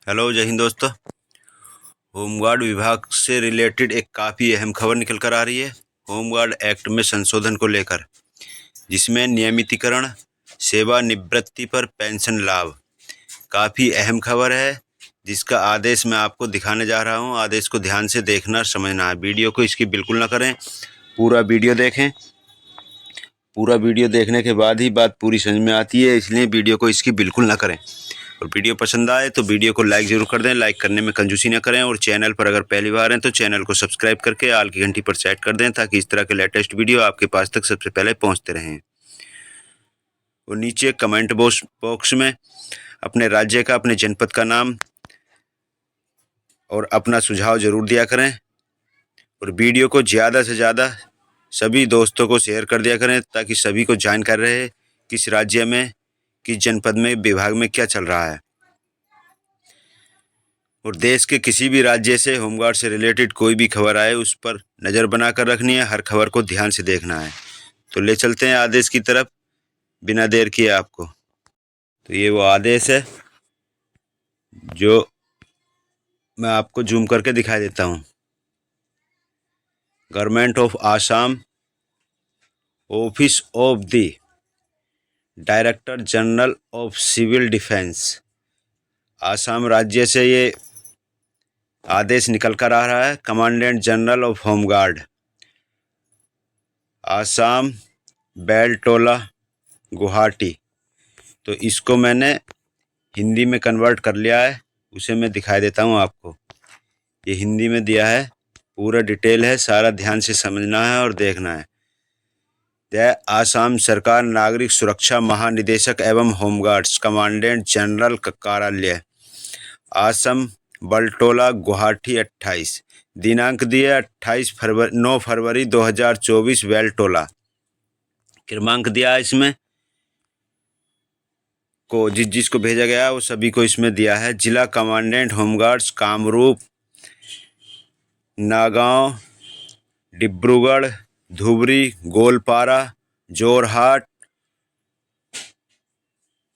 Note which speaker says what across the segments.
Speaker 1: Hello, जय हिंद दोस्तों। Home guard विभाग से रिलेटेड एक काफ़ी अहम खबर निकल कर आ रही है होमगार्ड एक्ट में संशोधन को लेकर, जिसमें नियमितीकरण, सेवानिवृत्ति पर पेंशन लाभ। काफ़ी अहम खबर है, जिसका आदेश मैं आपको दिखाने जा रहा हूं। आदेश को ध्यान से देखना, समझना है। वीडियो को स्किप बिल्कुल ना करें, पूरा वीडियो देखें। पूरा वीडियो देखने के बाद ही बात पूरी समझ में आती है, इसलिए वीडियो को स्किप बिल्कुल ना करें। और वीडियो पसंद आए तो वीडियो को लाइक ज़रूर कर दें। लाइक करने में कंजूसी ना करें। और चैनल पर अगर पहली बार हैं तो चैनल को सब्सक्राइब करके आल की घंटी पर सेट कर दें, ताकि इस तरह के लेटेस्ट वीडियो आपके पास तक सबसे पहले पहुंचते रहें। और नीचे कमेंट बॉक्स में अपने राज्य का, अपने जनपद का नाम और अपना सुझाव ज़रूर दिया करें। और वीडियो को ज़्यादा से ज़्यादा सभी दोस्तों को शेयर कर दिया करें, ताकि सभी को जानकारी रहे किस राज्य में, किस जनपद में, विभाग में क्या चल रहा है। और देश के किसी भी राज्य से होमगार्ड से रिलेटेड कोई भी खबर आए, उस पर नज़र बनाकर रखनी है। हर खबर को ध्यान से देखना है। तो ले चलते हैं आदेश की तरफ, बिना देर किए आपको। तो ये वो आदेश है जो मैं आपको जूम करके दिखा देता हूँ। Government of Assam, office of the director general of civil defence. Assam राज्य से ये आदेश निकल कर आ रहा है। Commandant general of home guard, Assam, Beltola, Guwahati. तो इसको मैंने हिंदी में कन्वर्ट कर लिया है, उसे मैं दिखाई देता हूँ आपको। ये हिंदी में दिया है, पूरा डिटेल है, सारा ध्यान से समझना है और देखना है। आसाम सरकार नागरिक सुरक्षा महानिदेशक एवं होमगार्ड्स कमांडेंट जनरल का कार्यालय, आसम, बलटोला, गुवाहाटी 28। दिनांक दिया 9 फरवरी 2024, बेलटोला। क्रमांक दिया इसमें को जिसको भेजा गया वो सभी को इसमें दिया है। जिला कमांडेंट होमगार्ड्स कामरूप, नागांव, डिब्रूगढ़, धुबरी, गोलपारा, जोरहाट,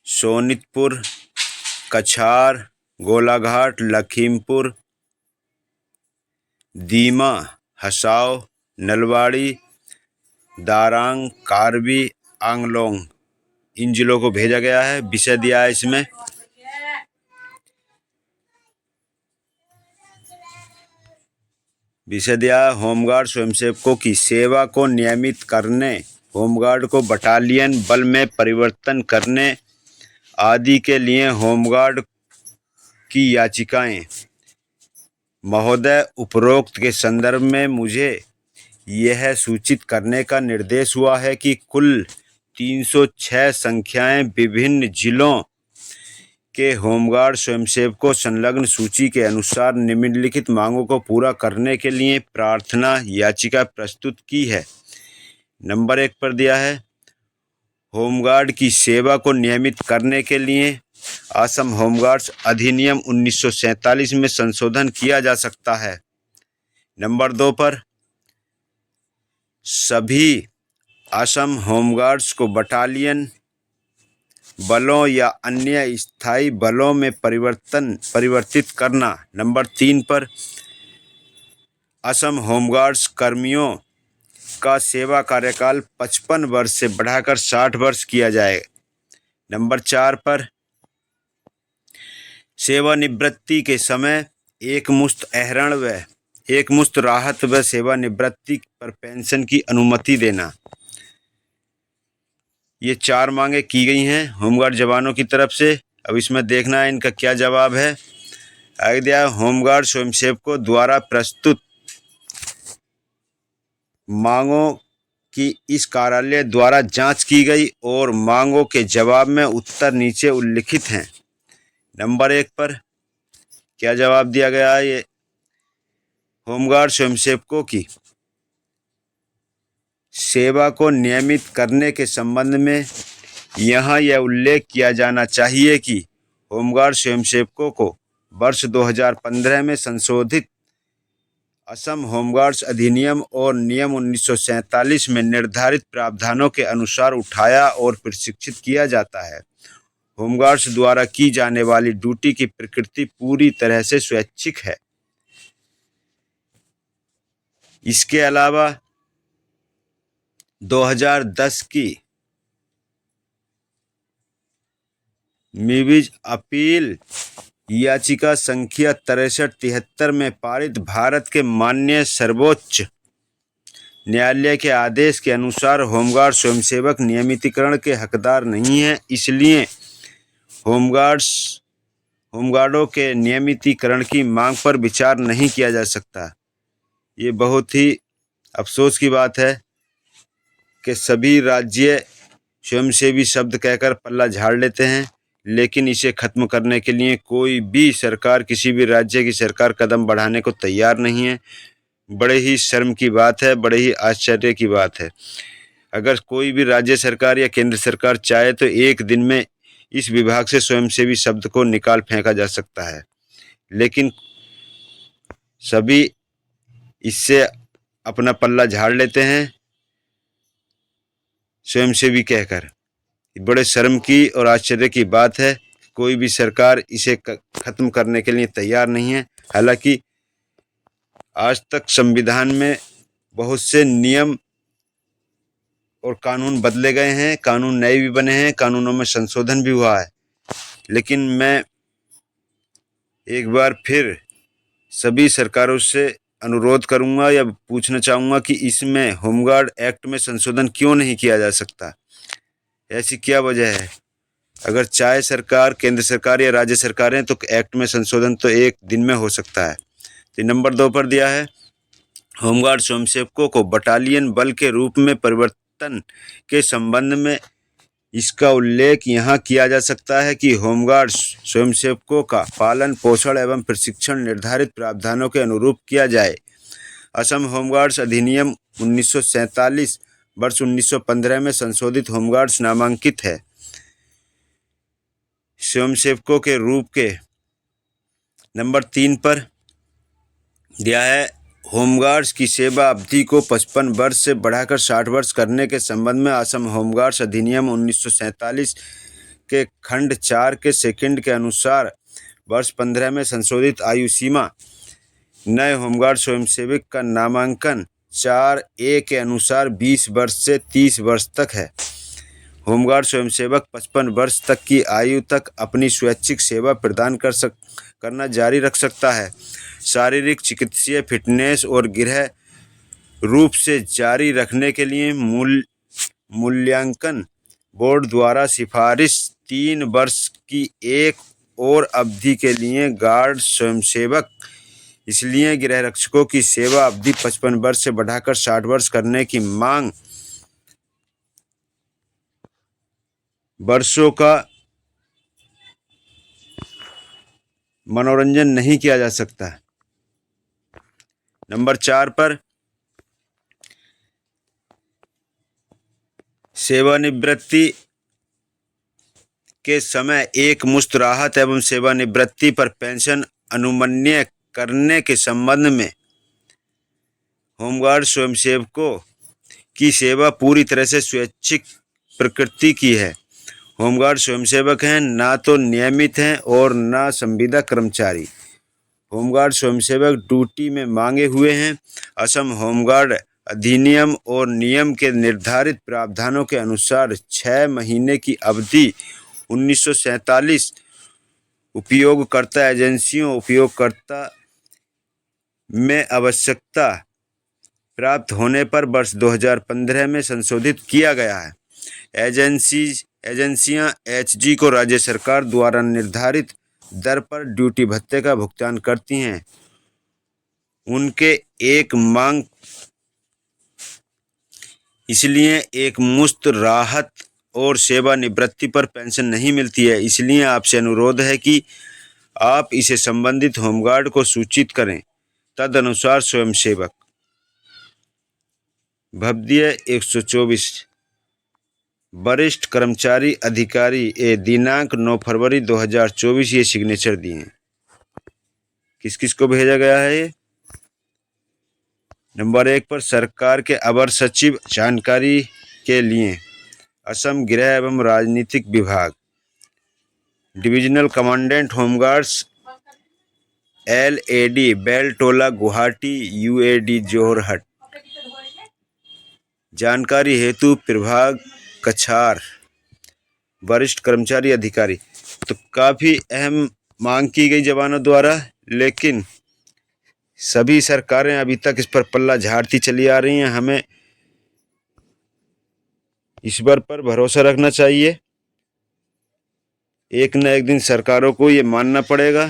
Speaker 1: सोनितपुर, कछार, गोलाघाट, लखीमपुर, दीमा, हसाव, नलवाड़ी, दारांग, कार्बी आंगलोंग, इन जिलों को भेजा गया है। विषय दिया है इसमें होमगार्ड स्वयंसेवकों की सेवा को नियमित करने, होमगार्ड को बटालियन बल में परिवर्तन करने आदि के लिए होमगार्ड की याचिकाएं। महोदय, उपरोक्त के संदर्भ में मुझे यह सूचित करने का निर्देश हुआ है कि कुल 306 संख्याएं विभिन्न जिलों के होमगार्ड स्वयंसेवकों संलग्न सूची के अनुसार निम्नलिखित मांगों को पूरा करने के लिए प्रार्थना याचिका प्रस्तुत की है। नंबर 1 पर दिया है, होमगार्ड की सेवा को नियमित करने के लिए असम होमगार्ड्स अधिनियम 1947 में संशोधन किया जा सकता है। नंबर 2 पर, सभी असम होमगार्ड्स को बटालियन बलों या अन्य स्थायी बलों में परिवर्तित करना। नंबर 3 पर, असम होमगार्ड्स कर्मियों का सेवा कार्यकाल 55 वर्ष से बढ़ाकर 60 वर्ष किया जाए। नंबर 4 पर, सेवानिवृत्ति के समय एक मुश्त राहत व सेवानिवृत्ति पर पेंशन की अनुमति देना। ये 4 मांगे की गई हैं होमगार्ड जवानों की तरफ से। अब इसमें देखना है इनका क्या जवाब है। आगे दिया, होमगार्ड स्वयंसेवकों द्वारा प्रस्तुत मांगों की इस कार्यालय द्वारा जांच की गई और मांगों के जवाब में उत्तर नीचे उल्लिखित हैं। नंबर 1 पर क्या जवाब दिया गया है? ये होमगार्ड स्वयंसेवकों की सेवा को नियमित करने के संबंध में यहाँ यह उल्लेख किया जाना चाहिए कि होमगार्ड स्वयंसेवकों को वर्ष 2015 में संशोधित असम होमगार्ड्स अधिनियम और नियम 1947 में निर्धारित प्रावधानों के अनुसार उठाया और प्रशिक्षित किया जाता है। होमगार्ड्स द्वारा की जाने वाली ड्यूटी की प्रकृति पूरी तरह से स्वैच्छिक है। इसके अलावा 2010 की मिविज अपील याचिका संख्या 6373 में पारित भारत के माननीय सर्वोच्च न्यायालय के आदेश के अनुसार होमगार्ड स्वयंसेवक नियमितीकरण के हकदार नहीं हैं। इसलिए होमगार्डों के नियमितीकरण की मांग पर विचार नहीं किया जा सकता। ये बहुत ही अफसोस की बात है कि सभी राज्य स्वयंसेवी शब्द कहकर पल्ला झाड़ लेते हैं, लेकिन इसे खत्म करने के लिए कोई भी सरकार, किसी भी राज्य की सरकार कदम बढ़ाने को तैयार नहीं है। बड़े ही शर्म की बात है, बड़े ही आश्चर्य की बात है। अगर कोई भी राज्य सरकार या केंद्र सरकार चाहे तो एक दिन में इस विभाग से स्वयंसेवी शब्द को निकाल फेंका जा सकता है, लेकिन सभी इससे अपना पल्ला झाड़ लेते हैं स्वयंसेवी कहकर। बड़े शर्म की और आश्चर्य की बात है, कोई भी सरकार इसे खत्म करने के लिए तैयार नहीं है। हालांकि आज तक संविधान में बहुत से नियम और कानून बदले गए हैं, कानून नए भी बने हैं, कानूनों में संशोधन भी हुआ है, लेकिन मैं एक बार फिर सभी सरकारों से अनुरोध करूंगा या पूछना चाहूँगा कि इसमें होमगार्ड एक्ट में संशोधन क्यों नहीं किया जा सकता। ऐसी क्या वजह है? अगर चाहे सरकार, केंद्र सरकार या राज्य सरकारें, तो एक्ट में संशोधन तो एक दिन में हो सकता है। तो नंबर 2 पर दिया है, होमगार्ड स्वयंसेवकों को बटालियन बल के रूप में परिवर्तन के संबंध में इसका उल्लेख यहाँ किया जा सकता है कि होमगार्ड स्वयंसेवकों का पालन पोषण एवं प्रशिक्षण निर्धारित प्रावधानों के अनुरूप किया जाए। असम होमगार्ड्स अधिनियम 1947 वर्ष 1915 में संशोधित होमगार्ड्स नामांकित है। स्वयंसेवकों के रूप के नंबर 3 पर दिया है, होमगार्ड्स की सेवा अवधि को 55 वर्ष से बढ़ाकर 60 वर्ष करने के संबंध में असम होमगार्ड्स अधिनियम 1947 के खंड 4 के सेकंड के अनुसार वर्ष 15 में संशोधित आयु सीमा नए होमगार्ड स्वयंसेवक का नामांकन 4A के अनुसार 20 वर्ष से 30 वर्ष तक है। होमगार्ड स्वयंसेवक 55 वर्ष तक की आयु तक अपनी स्वैच्छिक सेवा प्रदान करना जारी रख सकता है। शारीरिक, चिकित्सीय फिटनेस और गृह रूप से जारी रखने के लिए मूल्यांकन बोर्ड द्वारा सिफारिश 3 वर्ष की एक और अवधि के लिए गार्ड स्वयंसेवक, इसलिए गृह रक्षकों की सेवा अवधि 55 वर्ष से बढ़ाकर 60 वर्ष करने की मांग वर्षों का मनोरंजन नहीं किया जा सकता। नंबर 4 पर सेवानिवृत्ति के समय एक मुश्त राहत एवं सेवानिवृत्ति पर पेंशन अनुमन्य करने के संबंध में होमगार्ड स्वयंसेवकों की सेवा पूरी तरह से स्वैच्छिक प्रकृति की है। होमगार्ड स्वयंसेवक हैं, ना तो नियमित हैं और ना संविदा कर्मचारी। होमगार्ड स्वयंसेवक ड्यूटी में मांगे हुए हैं। असम होमगार्ड अधिनियम और नियम के निर्धारित प्रावधानों के अनुसार 6 महीने की अवधि 1947 उपयोगकर्ता एजेंसियों उपयोगकर्ता में आवश्यकता प्राप्त होने पर वर्ष 2015 में संशोधित किया गया है। एजेंसियां HG को राज्य सरकार द्वारा निर्धारित दर पर ड्यूटी भत्ते का भुगतान करती हैं। उनके एक मांग इसलिए एक मुश्त राहत और सेवानिवृत्ति पर पेंशन नहीं मिलती है। इसलिए आपसे अनुरोध है कि आप इसे संबंधित होमगार्ड को सूचित करें। तदनुसार स्वयंसेवक भवदीय 124 वरिष्ठ कर्मचारी अधिकारी दिनांक 9 फरवरी 2024 ये सिग्नेचर दिए हैं। किस किस को भेजा गया है ये? नंबर 1 पर सरकार के अवर सचिव जानकारी के लिए असम गृह एवं राजनीतिक विभाग। Divisional commandant home guards LAD Beltola Guwahati UAD Jorhat. जानकारी हेतु प्रभाग कछार वरिष्ठ कर्मचारी अधिकारी। तो काफ़ी अहम मांग की गई जवानों द्वारा, लेकिन सभी सरकारें अभी तक इस पर पल्ला झाड़ती चली आ रही हैं। हमें इस पर भरोसा रखना चाहिए। एक न एक दिन सरकारों को ये मानना पड़ेगा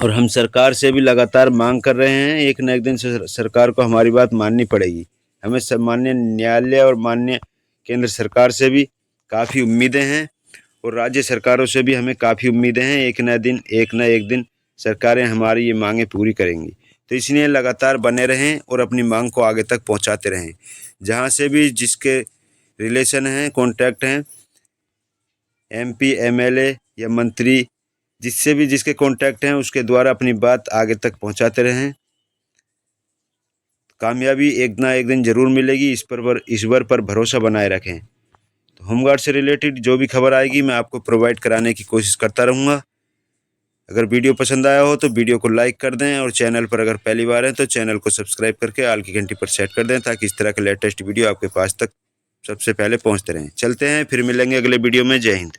Speaker 1: और हम सरकार से भी लगातार मांग कर रहे हैं। एक न एक दिन सरकार को हमारी बात माननी पड़ेगी। हमें माननीय न्यायालय और माननीय केंद्र सरकार से भी काफ़ी उम्मीदें हैं और राज्य सरकारों से भी हमें काफ़ी उम्मीदें हैं। एक न एक दिन सरकारें हमारी ये मांगें पूरी करेंगी। तो इसलिए लगातार बने रहें और अपनी मांग को आगे तक पहुंचाते रहें। जहां से भी जिसके रिलेशन हैं, कॉन्टैक्ट हैं, MP MLA या मंत्री, जिससे भी जिसके कॉन्टैक्ट हैं उसके द्वारा अपनी बात आगे तक पहुंचाते रहें। कामयाबी एक ना एक दिन ज़रूर मिलेगी। ईश्वर पर भरोसा बनाए रखें। तो होमगार्ड से रिलेटेड जो भी खबर आएगी मैं आपको प्रोवाइड कराने की कोशिश करता रहूँगा। अगर वीडियो पसंद आया हो तो वीडियो को लाइक कर दें और चैनल पर अगर पहली बार है तो चैनल को सब्सक्राइब करके ऑल की घंटी पर सेट कर दें, ताकि इस तरह के लेटेस्ट वीडियो आपके पास तक सबसे पहले पहुँचते रहें। चलते हैं, फिर मिलेंगे अगले वीडियो में। जय हिंद।